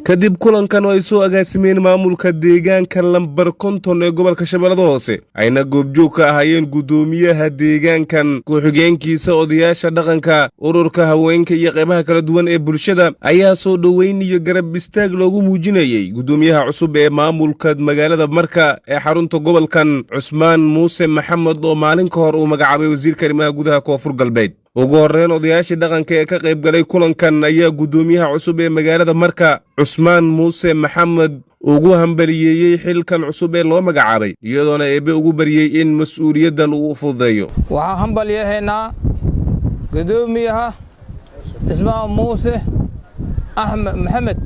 kadib kulankan oo ay soo agaasimeen maamulka deegaanka lambar konton ee gobolka Shabeellada Hoose ayna goobjoog ka ahaayeen gudoomiyaha deegaankan ku-xigeenkiisa odayaasha dhaqanka ururka haweenka iyo qaybaha kala duwan ee bulshada ayaa soo dhaweyn iyo garab istaag loogu muujinayay gudoomiyaha cusub ee maamulka magaalada Marka ee xarunta gobolkan Cusmaan Muuse Maxamed oo maalin ka hor uu magacaabay wasiirka arrimaha gudaha Koonfur Galbeed. ugu horreyn odayaashii dhaqanka ee ka qayb galay kulankan ayaa gudoomiyaha cusub ee magaalada Marka Cusmaan Muuse Maxamed ugu hambaliyeeyay xilkan cusub ee loo magacaabay iyadoona eebe ugu bariyay in mas'uuliyadan uu fududeeyo. waxaan hambaliyeeynaa gudoomiyaha Cusmaan Muuse Maxamed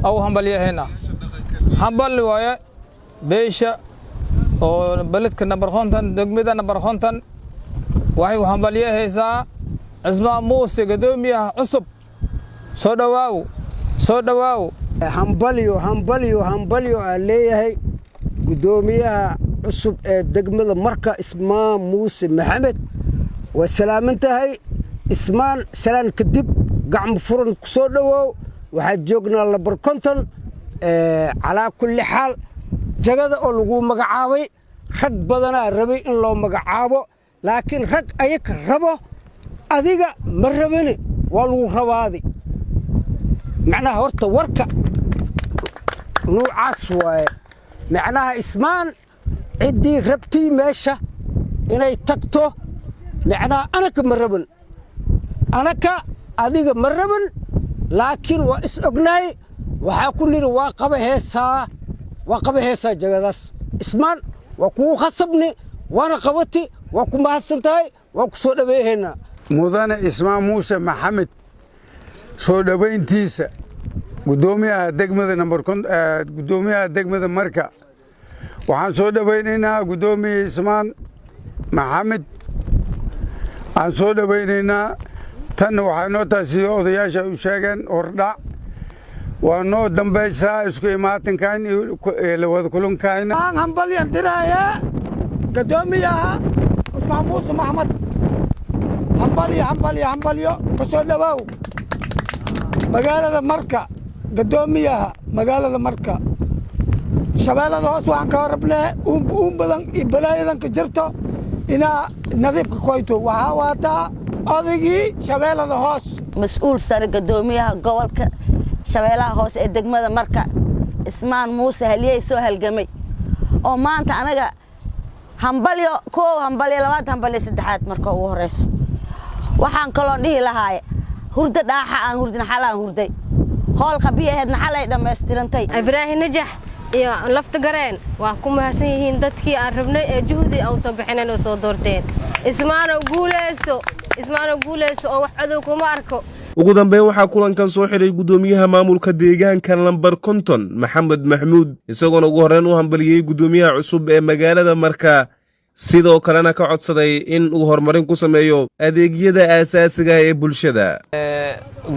oo hambaliyeeynaa hambali waaye beesha oo baladka number 50 degmada number 50 waxay u hambaliyaysaa Cusmaan Muuse gudoomiyaha cusub soo dhawaaw hambaliyo leeyahay gudoomiyaha cusub ee degmada Marka Cusmaan Muuse Maxamed wa salaamantahay ismaan salaan kadib gacmo furan ku soo dhawaaw waxa joognaa lambar 50 ala kulli xaal jagada oo lagu magacaabay rag badanaa rabay in loo magacaabo laakiin rag ayaka rabo adiga ma rabani waa lagu rabaadi macnaha horta warka nuucaas waaye macnaha ismaan ciddii rabtii meesha inay tagto macnaha anaka ma raban anaka adiga ma raban laakiin waa is ognaay waxaa ku niri waa qaba heesaa jagadaas ismaan waa kugu khasabni waana qabati waa ku mahadsantahay waa ku soo dhaweeynaa mudane Cusmaan Muuse Maxamed soo dhaweyntiisa gudoomiyaha degmada gudoomiyaha degmada Marka waxaan soo dhaweynaynaa gudoomiyaha Cusmaan Maxamed aan soo dhaweynaynaa tan waxaa noo taasi odayaasha u sheegeen hordhac waa noo dambaysaa isku imaatinkan iyo la wada kulankaayna aan hambaliyan diraya gudoomiyaha Cusmaan Muuse Maxamed hambaliyo ka soo dhawaaw magaalada Marka gudoomiyaha magaalada Marka Shabeellada Hoose waxaan ka rabnaa badan iyo balaayadan ka jirto inaa nadiifka koyto waxa waata odaygii Shabeellada Hoose mas'uul sare gudoomiyaha gobolka Shabeellaha Hoose ee degmada Marka Cusmaan Muuse haliyay soo halgamay oo maanta anaga hambaliyo labaad hambaliyo saddexaad marka ugu horeyso waxaan kaloo dhihi lahaay hurda dhaaxa aan hurdin xalaan hurday hoolka biyaheedna xalay dhameystirantay Ibraahim Najax iyo lafta gareen waa ku mahadsan yihiin dadkii aan rabnay ee juhdi aan soo bixinay oo soo doorteen Cusmaan guuleyso oo wax cadow kuma arko. ugu dambeyn waxaa kulankan soo xiray gudoomiyaha maamulka deegaanka lambar 50 Maxamed Maxmuud isagoona ugu horreyn u hambaliyay gudoomiyaha cusub ee magaalada Marka sidoo kalena ka codsaday in uu horumarin ku sameeyo adeegyada aasaasiga ah ee bulshada.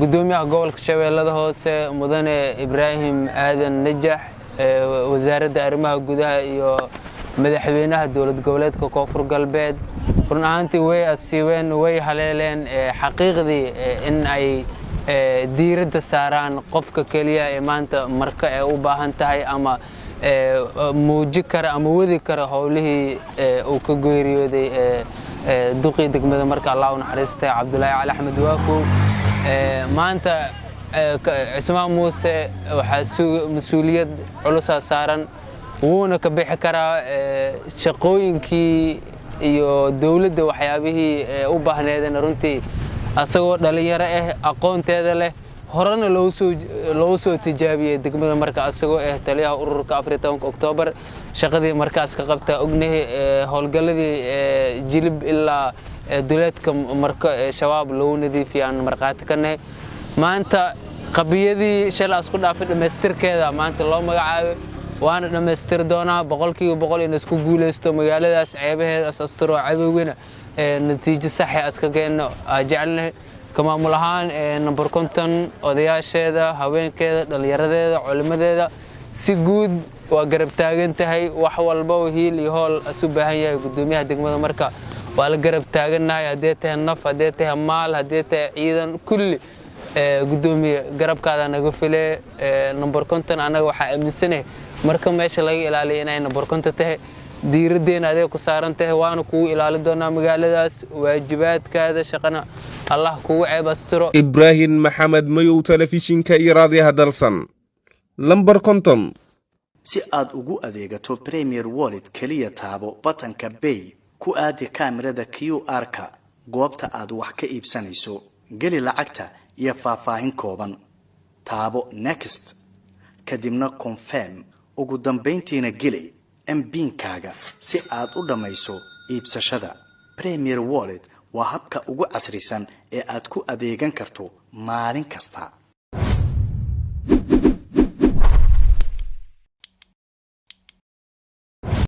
gudoomiyaha gobolka Shabeellada Hoose mudane Ibraahim Aadan Najax wasaaradda arrimaha gudaha iyo madaxweynaha dowlad goboleedka Koonfur Galbeed run ahaantii way asiibeen way haleeleen xaqiiqdii in ay diiradda saaraan qofka kaliya ee maanta Marka ee u baahan tahay ama muuji kara ama wadi kara howlihii uu ka geeriyooday duqii degmada Marka Allah u naxariistay Cabdullaahi Cali Axmed Waakow maanta Cusmaan Muuse waxaa mas'uuliyad culus saaran wuuna ka bixi karaa shaqooyinkii iyo dawladda waxyaabihii u baahneedeen runtii asagoo dhalinyaro aqoonteeda leh horena loo soo tijaabiyay degmada Marka asagoo taliyaha ururka 14 Oktoobar shaqadii markaas ka qabta ognahay howlgaladii jilib ilaa duleedka Marka shabaab loo nadiifiyaan marqaati kanay maanta qabiyadii shalay isku dhaafay dhameystirkeeda maanta loo magacaabay waana dhameystir doonaa 100% in isku guuleysto magaaladaas ceebaheeda asturo cadowgana natiijo sax ah iska keenno jecelnahay كمامل ahaan number 50 odayaasheeda haweenkeeda dhalinyaradeeda culimadeeda si guud waa garab taagan tahay wax walba oo hiil iyo hool asu baahan yahay gudoomiyaha degmada Marka waa la garab taaganahay haddii tahay naf haddii tahay maal haddii tahay ciidan kulli gudoomiye garabkaada naga file number 50 anaga waxa aaminsanahay marka meesha laga ilaaliyo inay number 50 tahay diiradeen adeeg ku saaran tahay waana kugu ilaali doonaa magaaladaas waajibaadkaada shaqana Allah kugu ceeb astiro Ibrahim Maxamed Mayow telefishinka iyo raadiyaha dalsan lambar 50 si aad ugu adeegato Premier Wallet kaliya taabo batanka Pay ku aadi kaamirada QR-ka goobta aad wax ka iibsanayso gali lacagta iyo faahfaahin kooban taabo Next kadibna Confirm ugu dambeyntiina gali MPin-kaaga si aad u dhamayso iibsashada Premier Wallet waa habka ugu casrisan ee aad ku adeegan karto maalin kasta